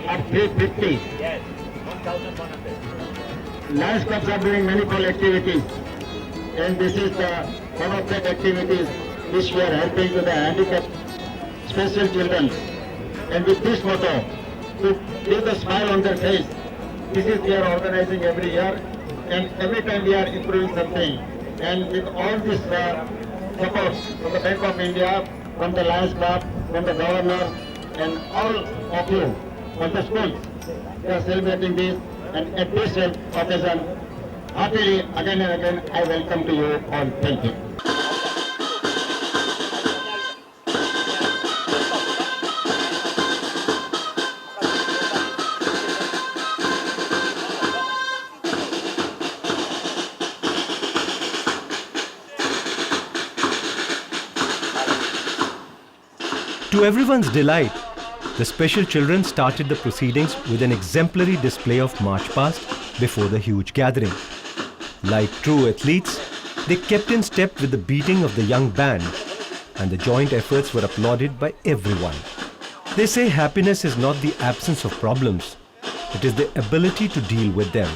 at 350. Yes, 1,100. Lions clubs are doing manifold activities, and this is one of the activities which we are helping to the handicapped special children. And with this motto, to give the smile on their face, this is we are organizing every year, and every time we are improving something. And with all this support from the Bank of India, from the Lions Club, from the governor, and all of you from the schools, we are celebrating this. And at this occasion, heartily again and again, I welcome to you all. Thank you. To everyone's delight, the special children started the proceedings with an exemplary display of march past before the huge gathering. Like true athletes, they kept in step with the beating of the young band, and the joint efforts were applauded by everyone. They say happiness is not the absence of problems, it is the ability to deal with them.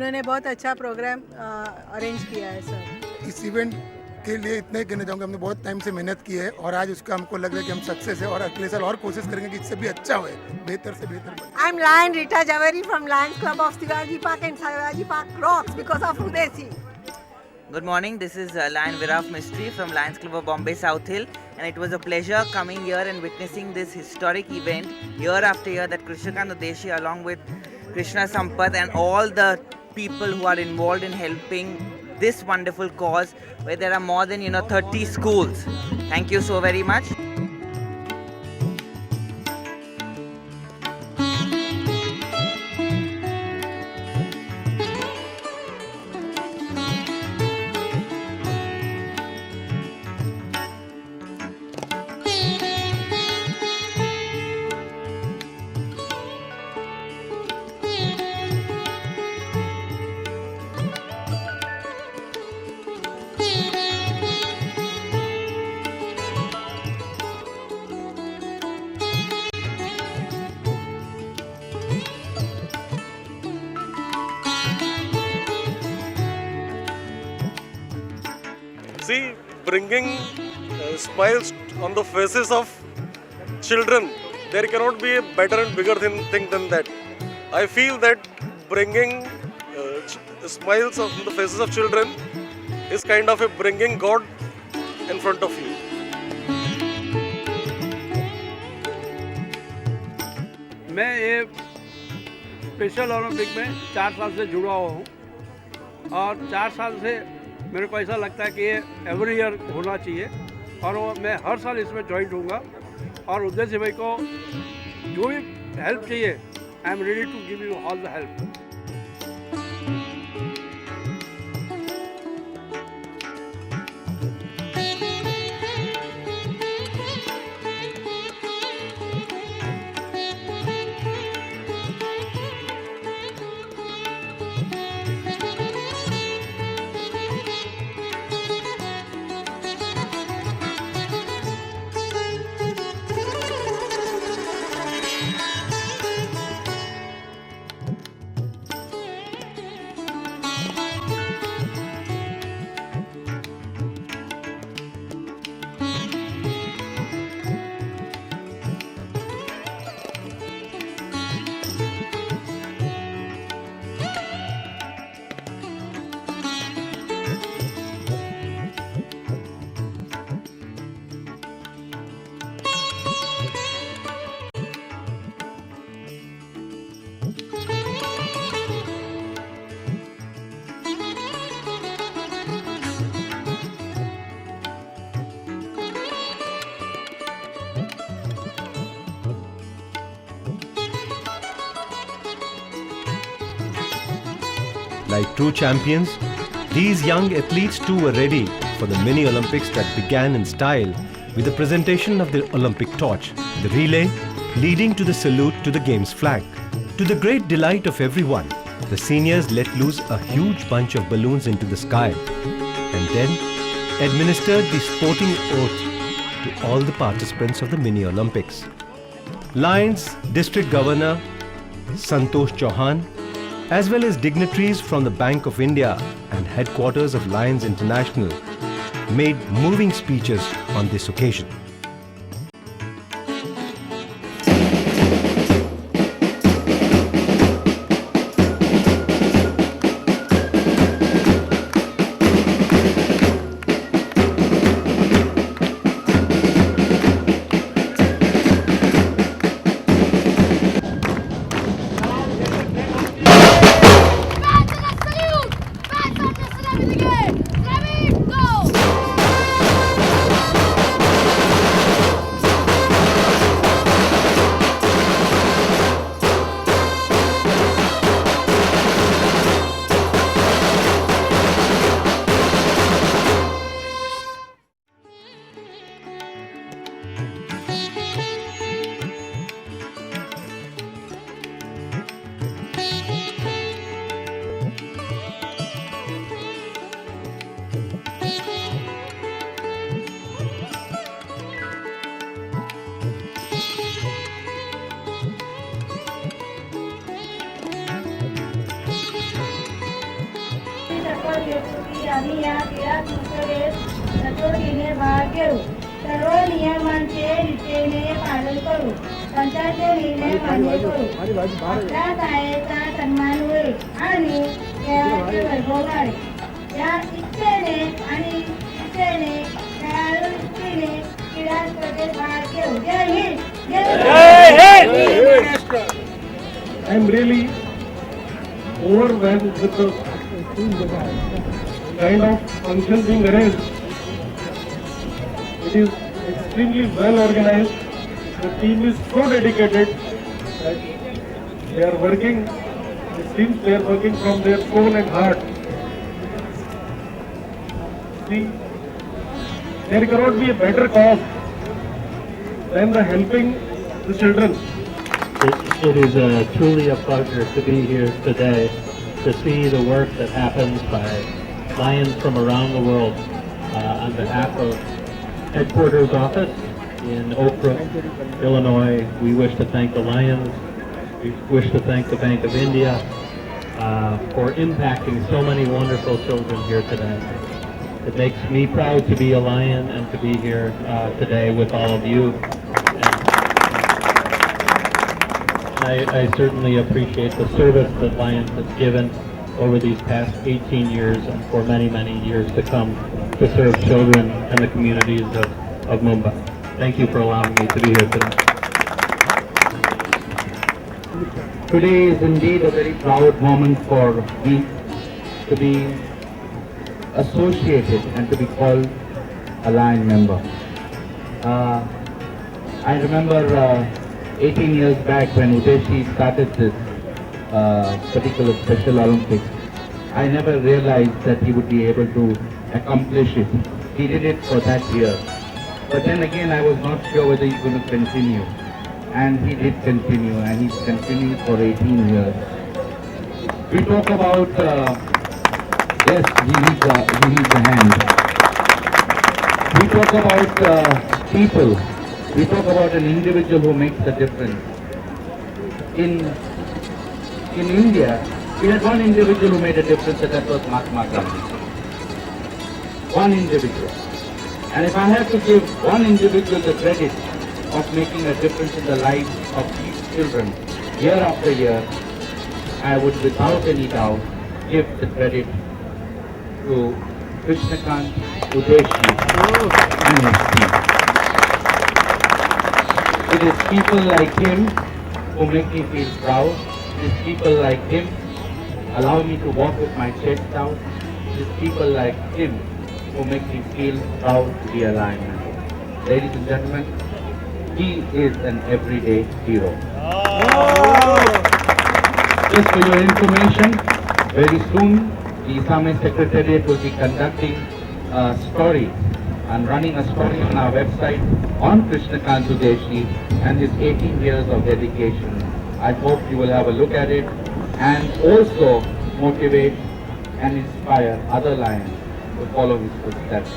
उन्होंने बहुत अच्छा programme arrange किया है sir. इस event के लिए इतना ही कहना चाहूँगा, हमने बहुत टाइम से मेहनत की है और आज उसका हमको लग रहा है कि हम सक्सेस है और अगले साल और कोशिश करेंगे कि इससे भी अच्छा होए, बेहतर से बेहतर बने। I'm Lion Rita Javeri from Lions Club of Shivaji Park, and Shivaji Park rocks because of Udesi. Good morning, this is Lion Viraf Mistry from Lions Club of Bombay South Hill, and it was a pleasure coming here and witnessing this historic event year after year that Krishnakant Udeshi along with Krishna Sampath and all the people who are involved in helping this wonderful cause where there are more than 30 schools. Thank you so very much. See, bringing smiles on the faces of children, there cannot be a better and bigger thing than that. I feel that bringing smiles on the faces of children is kind of a bringing God in front of you. मैं ये special Olympic में 4 साल से जुड़ा हुआ हूँ और 4 साल से मेरे को ऐसा लगता है कि ये एवरी ईयर होना चाहिए और मैं हर साल इसमें ज्वाइन होऊंगा और उद्देश्य भाई को जो भी हेल्प चाहिए I am ready to give you all the help. Like true champions, these young athletes too were ready for the mini Olympics that began in style with the presentation of the Olympic torch, the relay leading to the salute to the game's flag. To the great delight of everyone, the seniors let loose a huge bunch of balloons into the sky and then administered the sporting oath to all the participants of the mini Olympics. Lions District Governor Santosh Chauhan, as well as dignitaries from the Bank of India and headquarters of Lions International, made moving speeches on this occasion. हेतूची आम्ही या क्रीडा संस्थेत सचोटीने भाग घेऊ. सर्व नियमांचे रीतीने पालन करू. पंचायतचे निर्णय मान्य करू. आपल्या शाळेचा सन्मान होईल आणि खेळाचे वैभव वाढेल. या इच्छेने आणि इच्छेने खेळाडूंने क्रीडा स्पर्धेत भाग घेऊ. जय हिंद. जय Hind. I'm really overwhelmed with the kind of function being arranged. It is extremely well organized. The team is so dedicated that they are working. It seems they are working from their soul and heart. See, there cannot be a better cause than the helping the children. It is truly a pleasure to be here today to see the work that happens by Lions from around the world. On behalf of Headquarters Office in Oak Brook, Illinois, we wish to thank the Lions. We wish to thank the Bank of India for impacting so many wonderful children here today. It makes me proud to be a Lion and to be here today with all of you. I certainly appreciate the service that Lions has given over these past 18 years and for many, many years to come to serve children and the communities of Mumbai. Thank you for allowing me to be here today. Today is indeed a very proud moment for me to be associated and to be called a Lion member. I remember 18 years back when Udeshi started this particular Special Olympics, I never realized that he would be able to accomplish it. He did it for that year. But then again, I was not sure whether he's going to continue. And he did continue, and he's continued for 18 years. We talk about, yes, he needs a hand. We talk about people. We talk about an individual who makes a difference. In India, we had one individual who made a difference, and that was Mahatma Gandhi. One individual. And if I have to give one individual the credit of making a difference in the lives of these children year after year, I would without any doubt give the credit to Krishnakant Udeshi and his team. It is people like him who make me feel proud. It is people like him allow me to walk with my chest out. It is people like him who make me feel proud to be a Lion member. Ladies and gentlemen, he is an everyday hero. Just for your information, very soon the Islamic Secretariat will be conducting a story and running a story on our website on Krishnakant Udeshi and his 18 years of dedication. I hope you will have a look at it and also motivate and inspire other Lions to follow his footsteps.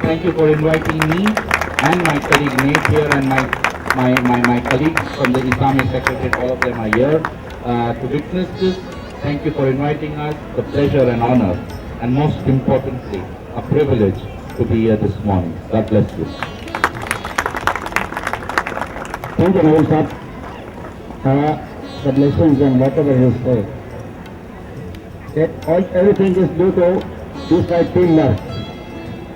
Thank you for inviting me and my colleague Nate here and my colleagues from the Islamic Secretariat, all of them are here to witness this. Thank you for inviting us. It's a pleasure and honor, and most importantly, a privilege to be here this morning. God bless you. Thank you, Naveen sir. The blessings and whatever you say. Everything is due to this right teamwork.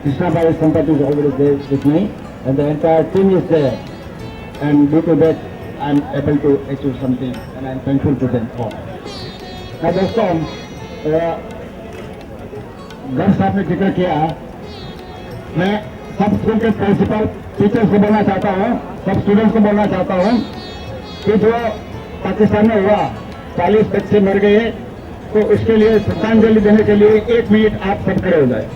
Krishna Bhai Sampath is already there with me, and the entire team is there. And due to that, I am able to achieve something, and I am thankful to them all. Now, दोस्तों, दर्श आपने जिक्र किया, मैं सब school के principal teachers को बोलना चाहता हूँ, सब स्टूडेंट्स को बोलना चाहता हूँ कि जो पाकिस्तान में हुआ 40 बच्चे मर गए, तो इसके लिए श्रद्धांजलि देने के लिए 1 मिनट आप सब खड़े हो जाए.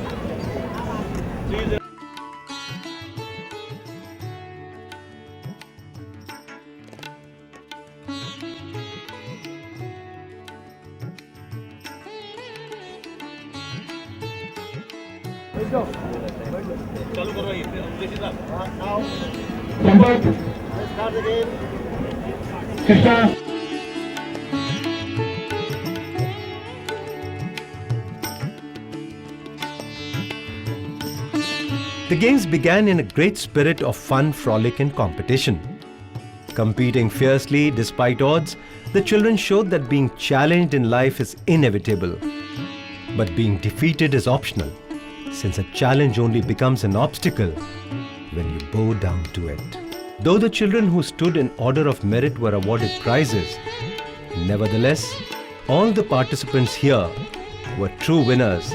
Krishna. The games began in a great spirit of fun, frolic and competition. Competing fiercely despite odds, the children showed that being challenged in life is inevitable. But being defeated is optional, since a challenge only becomes an obstacle when you bow down to it. Though the children who stood in order of merit were awarded prizes, nevertheless, all the participants here were true winners,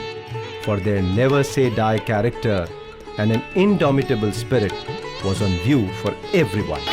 for their never-say-die character and an indomitable spirit was on view for everyone.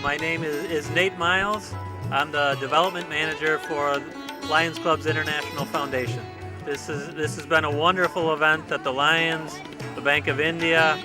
My name is Nate Miles. I'm the development manager for Lions Clubs International Foundation. This has been a wonderful event that the Lions, the Bank of India,